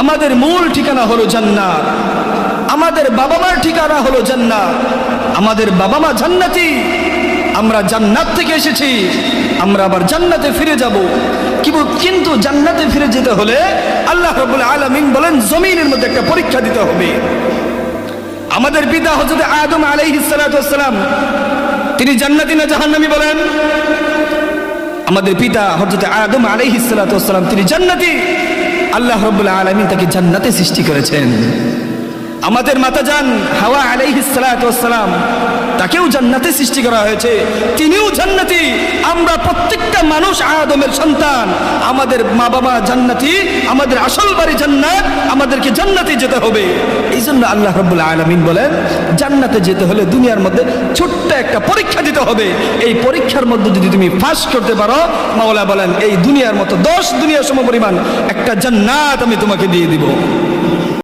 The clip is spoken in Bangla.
আমাদের মূল ঠিকানা হলো জান্নাত, আমাদের বাবা মার ঠিকানা হলো জান্নাত, আমাদের বাবা মা জান্নাতি, আমরা জান্নাত থেকে এসেছি, আমরা আবার জান্নাতে ফিরে যাব। কিন্তু জান্নাতে ফিরে যেতে হলে আল্লাহ রাব্বুল আলামিন বলেন জমিনের মধ্যে একটা পরীক্ষা দিতে হবে। আমাদের পিতা হযরত আদম আলাইহিস সালাতু ওয়াস সালাম তিনি জান্নাতি না জাহান্নামী বলেন? আমাদের পিতা হযরত আদম আলাইহিস সালাতু ওয়াস সালাম তিনি জান্নাতি। আল্লাহ রাব্বুল আলামিন তাকে জান্নাতে সৃষ্টি করেছেন। আমাদের মাতাজান হাওয়া আলাইহিস সালাতু ওয়াস সালাম তাকেও জান্নাতে সৃষ্টি করা হয়েছে, তিনিও জান্নাতি। আমরা প্রত্যেকটা মানুষ আদমের সন্তান, আমাদের মা বাবা জান্নাতি, আমাদের আসল বাড়ি জান্নাত, আমাদেরকে জান্নাতে যেতে হবে। এই জন্য আল্লাহ রাব্বুল আলামিন বলেন জান্নাতে যেতে হলে দুনিয়ার মধ্যে ছোট্ট একটা পরীক্ষা দিতে হবে। এই পরীক্ষার মধ্যে যদি তুমি পাস করতে পারো, মাওলা বলেন এই দুনিয়ার মতো 10 দুনিয়া সমপরিমাণ একটা জান্নাত আমি তোমাকে দিয়ে দিব।